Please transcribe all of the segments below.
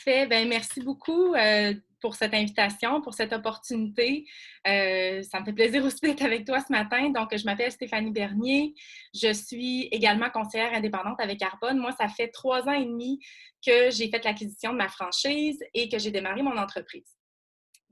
Parfait. Ben merci beaucoup pour cette invitation, pour cette opportunité. Ça me fait plaisir aussi d'être avec toi ce matin. Donc, je m'appelle Stéphanie Bernier. Je suis également conseillère indépendante avec Arbonne. Moi, ça fait 3 ans et demi que j'ai fait l'acquisition de ma franchise et que j'ai démarré mon entreprise.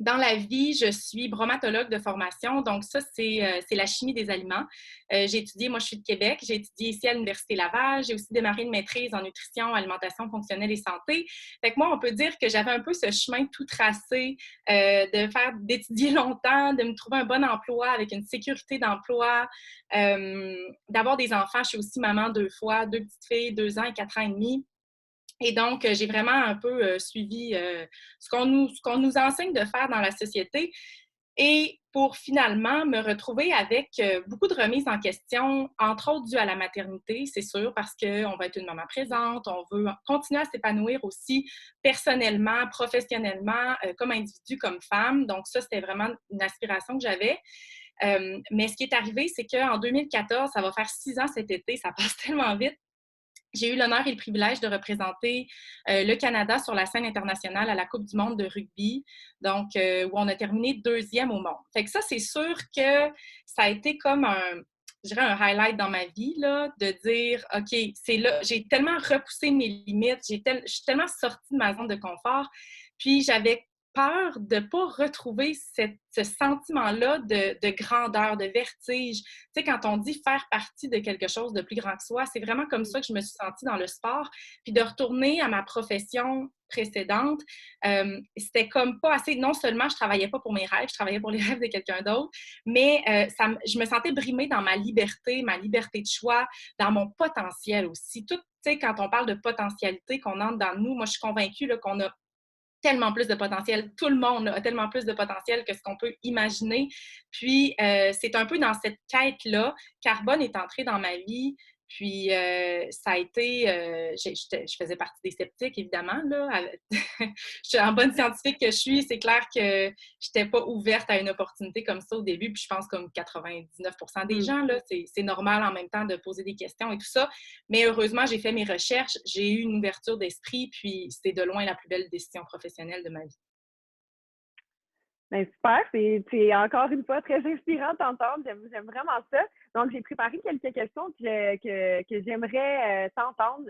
Dans la vie, je suis bromatologue de formation, donc ça, c'est la chimie des aliments. J'ai étudié, moi je suis de Québec, j'ai étudié ici à l'Université Laval, j'ai aussi démarré une maîtrise en nutrition, alimentation fonctionnelle et santé. Fait que moi, on peut dire que j'avais un peu ce chemin tout tracé d'étudier longtemps, de me trouver un bon emploi avec une sécurité d'emploi, d'avoir des enfants. Je suis aussi maman 2 fois, 2 petites filles, 2 ans et 4 ans et demi. Et donc, j'ai vraiment un peu suivi ce qu'on nous enseigne de faire dans la société et pour finalement me retrouver avec beaucoup de remises en question, entre autres dues à la maternité, c'est sûr, parce qu'on va être une maman présente, on veut continuer à s'épanouir aussi personnellement, professionnellement, comme individu, comme femme. Donc ça, c'était vraiment une aspiration que j'avais. Mais ce qui est arrivé, c'est qu'en 2014, ça va faire 6 ans cet été, ça passe tellement vite. J'ai eu l'honneur et le privilège de représenter le Canada sur la scène internationale à la Coupe du monde de rugby, donc où on a terminé deuxième au monde. Fait que ça, c'est sûr que ça a été comme je dirais un highlight dans ma vie, là, de dire, OK, c'est là, j'ai tellement repoussé mes limites, je suis tellement sortie de ma zone de confort, puis j'avais peur de ne pas retrouver ce sentiment-là de grandeur, de vertige. Tu sais, quand on dit faire partie de quelque chose de plus grand que soi, c'est vraiment comme ça que je me suis sentie dans le sport. Puis de retourner à ma profession précédente, c'était comme pas assez. Non seulement je travaillais pas pour mes rêves, je travaillais pour les rêves de quelqu'un d'autre, mais je me sentais brimée dans ma liberté de choix, dans mon potentiel aussi. Tout, tu sais, quand on parle de potentialité qu'on entre dans nous, moi, je suis convaincue là, qu'on a tellement plus de potentiel. Tout le monde a tellement plus de potentiel que ce qu'on peut imaginer. Puis, c'est un peu dans cette quête-là qu'Arbonne est entré dans ma vie. Puis, ça a été... je faisais partie des sceptiques, évidemment. Là. En bonne scientifique que je suis, c'est clair que je n'étais pas ouverte à une opportunité comme ça au début. Puis, je pense comme 99% des gens, là, c'est normal en même temps de poser des questions et tout ça. Mais heureusement, j'ai fait mes recherches, j'ai eu une ouverture d'esprit, puis c'était de loin la plus belle décision professionnelle de ma vie. Ben super, c'est encore une fois très inspirant d'entendre. J'aime vraiment ça. Donc, j'ai préparé quelques questions que j'aimerais t'entendre,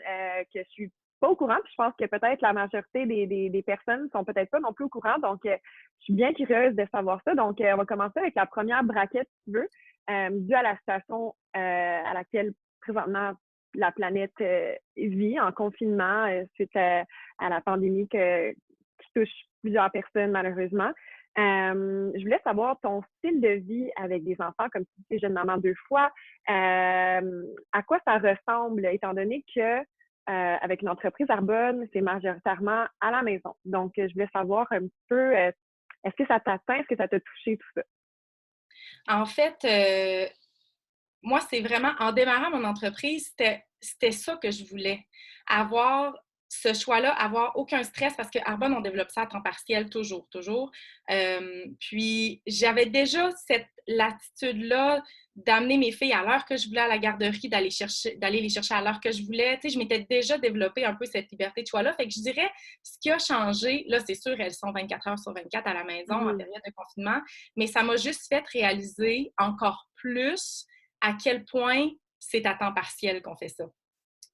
que je suis pas au courant. Puis je pense que peut-être la majorité des personnes sont peut-être pas non plus au courant. Donc, je suis bien curieuse de savoir ça. Donc, on va commencer avec la première braquette, si tu veux, due à la situation à laquelle présentement la planète vit en confinement suite à la pandémie qui touche plusieurs personnes malheureusement. Je voulais savoir ton style de vie avec des enfants, comme tu dis, jeune maman 2 fois. À quoi ça ressemble, étant donné que avec une entreprise Arbonne, c'est majoritairement à la maison. Donc, je voulais savoir un petit peu, est-ce que ça t'atteint, est-ce que ça t'a touché, tout ça? En fait, moi, c'est vraiment, en démarrant mon entreprise, c'était ça que je voulais. Avoir ce choix-là, avoir aucun stress, parce que Arbonne, on développe ça à temps partiel, toujours, toujours. Puis, j'avais déjà cette latitude-là d'amener mes filles à l'heure que je voulais à la garderie, d'aller les chercher à l'heure que je voulais. Tu sais, je m'étais déjà développé un peu cette liberté de choix-là. Fait que je dirais, ce qui a changé, là, c'est sûr, elles sont 24 heures sur 24 à la maison en Mhm. période de confinement, mais ça m'a juste fait réaliser encore plus à quel point c'est à temps partiel qu'on fait ça.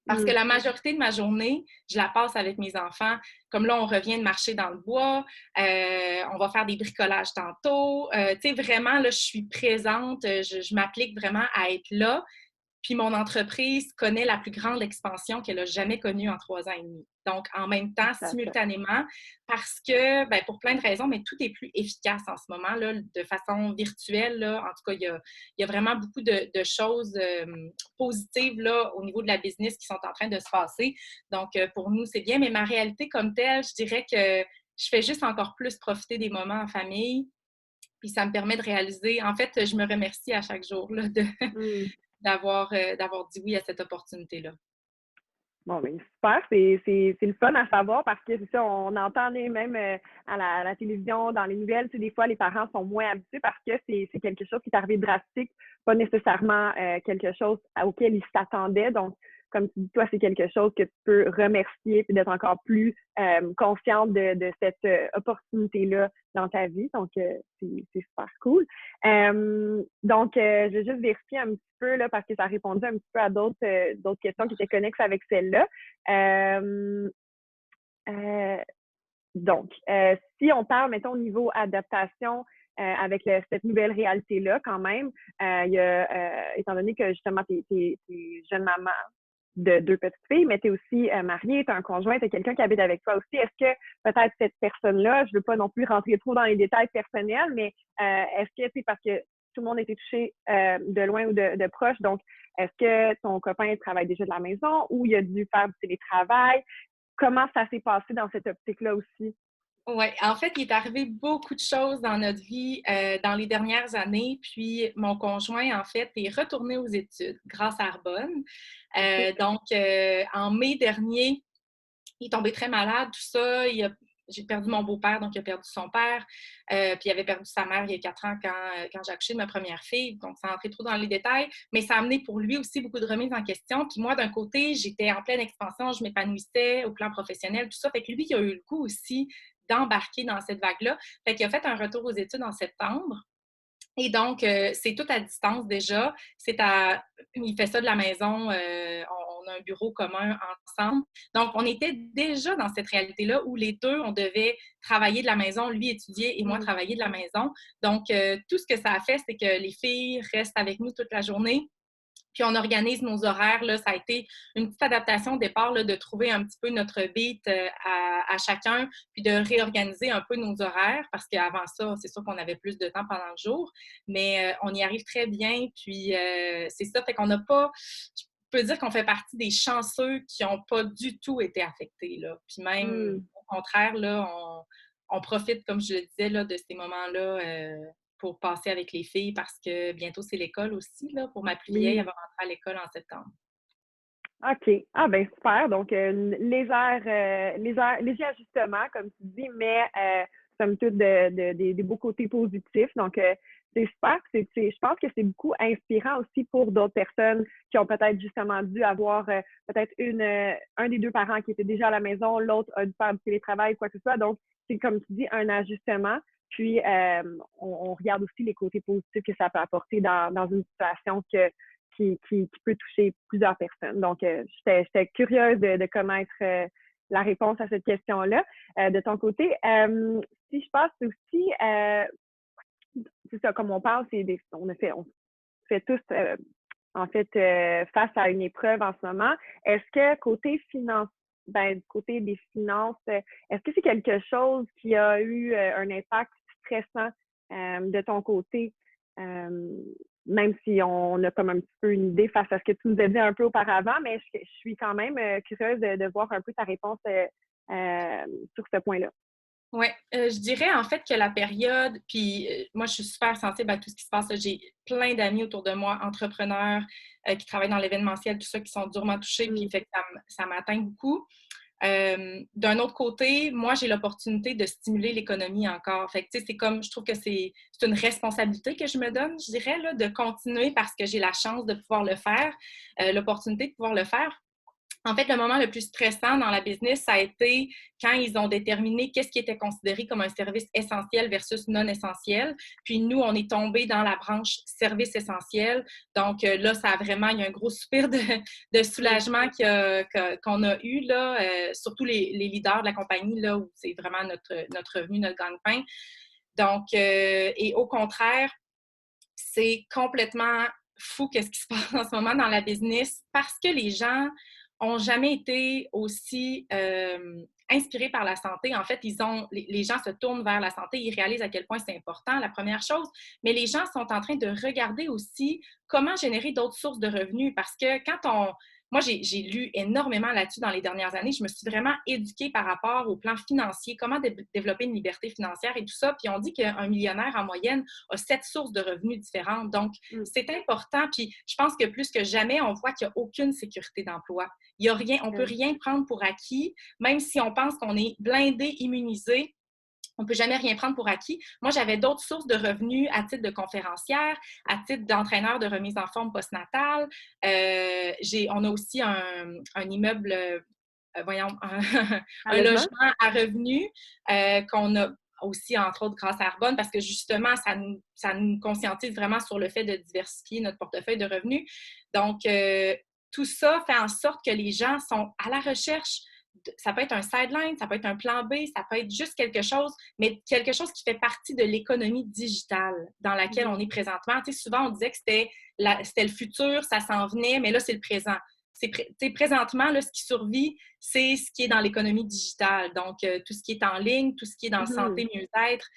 Parce que Mhm. la majorité de ma journée, je la passe avec mes enfants. Comme là, on revient de marcher dans le bois, on va faire des bricolages tantôt. Tu sais, vraiment, là, je suis présente, je m'applique vraiment à être là. Puis mon entreprise connaît la plus grande expansion qu'elle a jamais connue en 3 ans et demi. Donc, en même temps, Tout à fait. simultanément, parce que, ben, pour plein de raisons, mais tout est plus efficace en ce moment, là, de façon virtuelle. Là. En tout cas, il y a vraiment beaucoup de choses positives là, au niveau de la business qui sont en train de se passer. Donc, pour nous, c'est bien. Mais ma réalité comme telle, je dirais que je fais juste encore plus profiter des moments en famille. Puis ça me permet de réaliser. En fait, je me remercie à chaque jour là, Mhm. d'avoir dit oui à cette opportunité-là. Bon, ben super, c'est le fun à savoir parce que c'est ça, on entend même à la télévision, dans les nouvelles, tu sais, des fois, les parents sont moins habitués parce que c'est quelque chose qui est arrivé drastique, pas nécessairement quelque chose auquel ils s'attendaient. Donc, comme tu dis, toi, c'est quelque chose que tu peux remercier et d'être encore plus consciente de cette opportunité-là dans ta vie. Donc, c'est super cool. Donc, je vais juste vérifier un petit peu, là, parce que ça a répondu un petit peu à d'autres questions qui étaient connexes avec celle-là. Donc, si on parle, mettons, au niveau adaptation avec cette nouvelle réalité-là, quand même, il y a, étant donné que justement, tu es jeune maman de 2 petites filles, mais tu es aussi mariée, tu as un conjoint, tu as quelqu'un qui habite avec toi aussi. Est-ce que peut-être cette personne-là, je ne veux pas non plus rentrer trop dans les détails personnels, mais est-ce que c'est parce que tout le monde a été touché de loin ou de proche, donc est-ce que ton copain travaille déjà de la maison ou il a dû faire du télétravail? Comment ça s'est passé dans cette optique-là aussi? Oui, en fait, il est arrivé beaucoup de choses dans notre vie dans les dernières années. Puis, mon conjoint, en fait, est retourné aux études grâce à Arbonne. OK. En mai dernier, il est tombé très malade, tout ça. J'ai perdu mon beau-père, donc il a perdu son père. Puis il avait perdu sa mère il y a 4 ans quand j'ai accouché de ma première fille. Donc, ça entrait trop dans les détails. Mais ça a amené pour lui aussi beaucoup de remises en question. Puis moi, d'un côté, j'étais en pleine expansion, je m'épanouissais au plan professionnel, tout ça. Fait que lui, il a eu le goût aussi d'embarquer dans cette vague-là. Fait qu'il a fait un retour aux études en septembre. Et donc, c'est tout à distance déjà. Il fait ça de la maison. On a un bureau commun ensemble. Donc, on était déjà dans cette réalité-là où les deux, on devait travailler de la maison, lui étudier et moi travailler de la maison. Donc, tout ce que ça a fait, c'est que les filles restent avec nous toute la journée. Puis on organise nos horaires. Là, ça a été une petite adaptation au départ là, de trouver un petit peu notre beat à chacun, puis de réorganiser un peu nos horaires, parce qu'avant ça, c'est sûr qu'on avait plus de temps pendant le jour, mais on y arrive très bien. Puis c'est ça, fait qu'on n'a pas... Je peux dire qu'on fait partie des chanceux qui n'ont pas du tout été affectés. Là. Puis même, Mmh. au contraire, là, on profite, comme je le disais, là, de ces moments-là pour passer avec les filles parce que bientôt c'est l'école aussi. Là, pour ma plus vieille, elle Oui. va rentrer à l'école en septembre. OK. Ah ben super. Donc, léger ajustement, comme tu dis, mais somme toute des beaux côtés positifs. Donc, c'est super. Je pense que c'est beaucoup inspirant aussi pour d'autres personnes qui ont peut-être justement dû avoir peut-être un des deux parents qui était déjà à la maison, l'autre a dû faire du télétravail, quoi que ce soit. Donc, c'est comme tu dis, un ajustement. Puis, on regarde aussi les côtés positifs que ça peut apporter dans une situation qui peut toucher plusieurs personnes. Donc, j'étais curieuse de connaître la réponse à cette question-là. De ton côté, si je passe aussi, c'est ça, comme on parle, on fait tous, en fait, face à une épreuve en ce moment. Est-ce que du côté des finances, est-ce que c'est quelque chose qui a eu un impact stressant de ton côté? Même si on a comme un petit peu une idée face à ce que tu nous as dit un peu auparavant, mais je suis quand même curieuse de voir un peu ta réponse sur ce point-là. Oui, je dirais en fait que la période, puis moi je suis super sensible à tout ce qui se passe. Là. J'ai plein d'amis autour de moi, entrepreneurs qui travaillent dans l'événementiel, tout ça, qui sont durement touchés, puis Mm. fait que ça m'atteint beaucoup. D'un autre côté, moi, j'ai l'opportunité de stimuler l'économie encore. Fait que, tu sais, c'est comme, je trouve que c'est une responsabilité que je me donne, je dirais, là, de continuer parce que j'ai la chance de pouvoir le faire, l'opportunité de pouvoir le faire. En fait, le moment le plus stressant dans la business, ça a été quand ils ont déterminé qu'est-ce qui était considéré comme un service essentiel versus non essentiel. Puis nous, on est tombé dans la branche service essentiel. Donc là, il y a un gros soupir de Mm. soulagement qu'on a eu, là, surtout les leaders de la compagnie, là, où c'est vraiment notre revenu, notre gagne-pain. Donc, et au contraire, c'est complètement fou qu'est-ce qui se passe en ce moment dans la business parce que les gens ont jamais été aussi inspirés par la santé. En fait, les gens se tournent vers la santé, ils réalisent à quel point c'est important, la première chose, mais les gens sont en train de regarder aussi comment générer d'autres sources de revenus parce que moi, j'ai lu énormément là-dessus dans les dernières années. Je me suis vraiment éduquée par rapport au plan financier, comment développer une liberté financière et tout ça. Puis on dit qu'un millionnaire en moyenne a 7 sources de revenus différentes. Donc, Mm. c'est important. Puis je pense que plus que jamais, on voit qu'il n'y a aucune sécurité d'emploi. Il y a rien, on ne peut rien prendre pour acquis, même si on pense qu'on est blindé, immunisé. On ne peut jamais rien prendre pour acquis. Moi, j'avais d'autres sources de revenus à titre de conférencière, à titre d'entraîneur de remise en forme postnatale. On a aussi un immeuble, voyons, Un un logement? logement à revenus qu'on a aussi, entre autres, grâce à Arbonne, parce que justement, ça nous conscientise vraiment sur le fait de diversifier notre portefeuille de revenus. Donc, tout ça fait en sorte que les gens sont à la recherche. Ça peut être un sideline, ça peut être un plan B, ça peut être juste quelque chose, mais quelque chose qui fait partie de l'économie digitale dans laquelle on est présentement. Tu sais, souvent, on disait que c'était le futur, ça s'en venait, mais là, c'est le présent. Présentement, là, ce qui survit, c'est ce qui est dans l'économie digitale. Donc, tout ce qui est en ligne, tout ce qui est dans santé, mieux-être.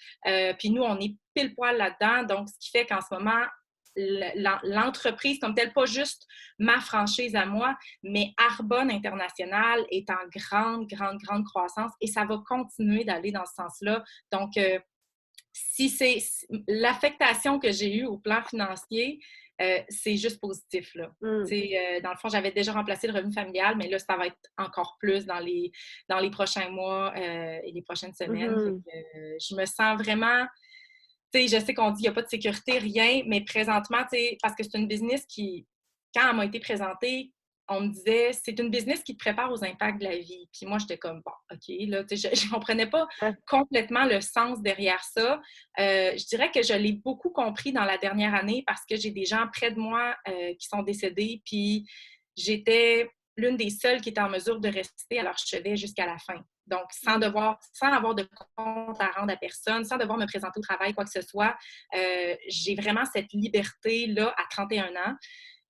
Puis nous, on est pile poil là-dedans. Donc, ce qui fait qu'en ce moment, l'entreprise comme telle, pas juste ma franchise à moi, mais Arbonne International est en grande, grande, grande croissance et ça va continuer d'aller dans ce sens-là. Donc, si c'est l'affectation que j'ai eue au plan financier, c'est juste positif, là. Dans le fond, j'avais déjà remplacé le revenu familial, mais là, ça va être encore plus dans les prochains mois et les prochaines semaines. Fait que, je me sens vraiment... Tu sais, je sais qu'on dit qu'il n'y a pas de sécurité, rien, mais présentement, tu sais, parce que c'est une business qui, quand elle m'a été présentée, on me disait, c'est une business qui te prépare aux impacts de la vie. Puis moi, j'étais comme, bon, OK, là, tu sais, je ne comprenais pas complètement le sens derrière ça. Je dirais que je l'ai beaucoup compris dans la dernière année parce que j'ai des gens près de moi qui sont décédés, puis j'étais l'une des seules qui était en mesure de rester à leur chevet jusqu'à la fin. Donc, sans avoir de compte à rendre à personne, sans devoir me présenter au travail, quoi que ce soit, j'ai vraiment cette liberté-là à 31 ans.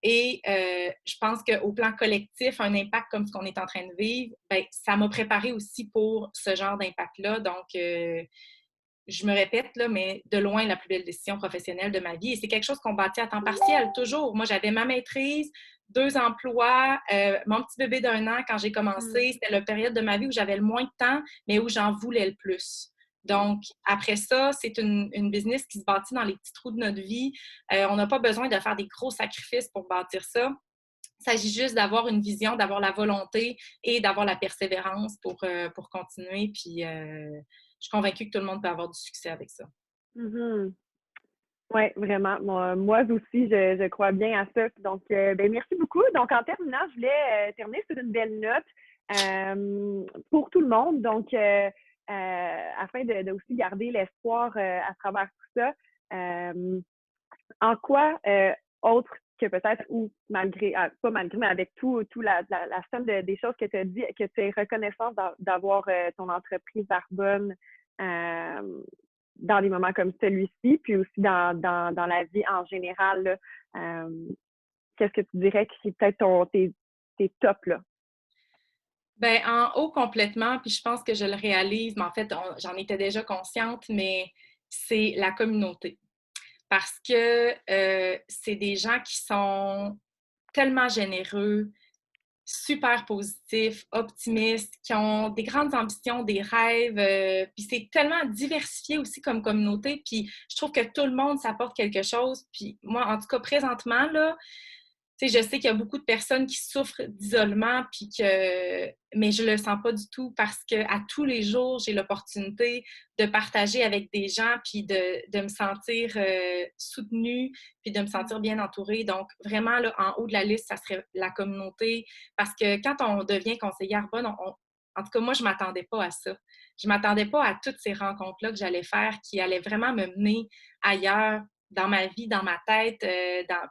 Et je pense qu'au plan collectif, un impact comme ce qu'on est en train de vivre, bien, ça m'a préparé aussi pour ce genre d'impact-là. Donc, je me répète, là, mais de loin la plus belle décision professionnelle de ma vie. Et c'est quelque chose qu'on bâtit à temps partiel, toujours. Moi, j'avais ma maîtrise, 2 emplois, mon petit bébé d'1 an quand j'ai commencé. C'était la période de ma vie où j'avais le moins de temps, mais où j'en voulais le plus. Donc, après ça, c'est une business qui se bâtit dans les petits trous de notre vie. On n'a pas besoin de faire des gros sacrifices pour bâtir ça. Il s'agit juste d'avoir une vision, d'avoir la volonté et d'avoir la persévérance pour continuer. Puis, je suis convaincue que tout le monde peut avoir du succès avec ça. Oui, vraiment. Moi aussi, je crois bien à ça. Donc, ben, merci beaucoup. Donc, en terminant, je voulais terminer sur une belle note pour tout le monde. Donc, afin de aussi garder l'espoir à travers tout ça, en quoi, autre que peut-être, ou malgré, pas malgré, mais avec tout la somme des choses que tu as dit, que tu es reconnaissante d'avoir ton entreprise Arbonne dans des moments comme celui-ci, puis aussi dans la vie en général, là, qu'est-ce que tu dirais que c'est peut-être tes tops, là? Bien, en haut complètement, puis je pense que je le réalise, mais en fait, j'en étais déjà consciente, mais c'est la communauté. Parce que c'est des gens qui sont tellement généreux, super positifs, optimistes, qui ont des grandes ambitions, des rêves. Puis c'est tellement diversifié aussi comme communauté. Puis je trouve que tout le monde s'apporte quelque chose. Puis moi, en tout cas, présentement, là, tu sais, je sais qu'il y a beaucoup de personnes qui souffrent d'isolement, mais je le sens pas du tout parce qu'à tous les jours, j'ai l'opportunité de partager avec des gens, puis de me sentir soutenue, puis de me sentir bien entourée. Donc, vraiment, là, en haut de la liste, ça serait la communauté. Parce que quand on devient conseiller Arbonne, en tout cas, moi, je m'attendais pas à ça. Je m'attendais pas à toutes ces rencontres-là que j'allais faire qui allaient vraiment me mener ailleurs dans ma vie, dans ma tête,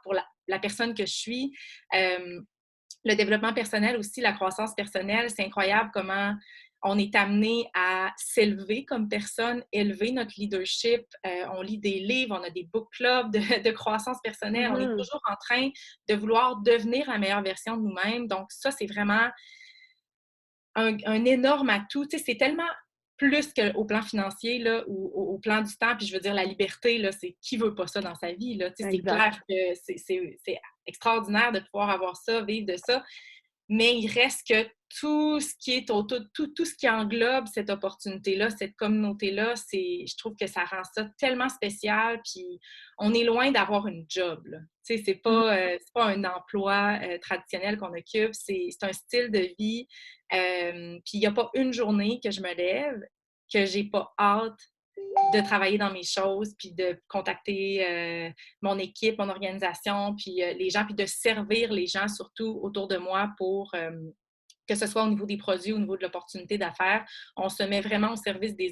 pour la personne que je suis. Le développement personnel aussi, la croissance personnelle, c'est incroyable comment on est amené à s'élever comme personne, élever notre leadership. On lit des livres, on a des book clubs de croissance personnelle. On est toujours en train de vouloir devenir la meilleure version de nous-mêmes. Donc ça, c'est vraiment un énorme atout. Tu sais, c'est tellement plus qu'au plan financier là, ou au plan du temps, puis je veux dire, la liberté, là, c'est qui veut pas ça dans sa vie? Là? Tu sais, c'est clair que c'est extraordinaire de pouvoir avoir ça, vivre de ça, mais il reste que tout ce qui est tout ce qui englobe cette opportunité-là, cette communauté-là, je trouve que ça rend ça tellement spécial, puis on est loin d'avoir une job. Là. Tu sais, c'est pas un emploi traditionnel qu'on occupe, c'est un style de vie. Puis il n'y a pas une journée que je me lève que j'ai pas hâte de travailler dans mes choses, puis de contacter mon équipe, mon organisation, puis les gens, puis de servir les gens surtout autour de moi pour que ce soit au niveau des produits, au niveau de l'opportunité d'affaires. On se met vraiment au service des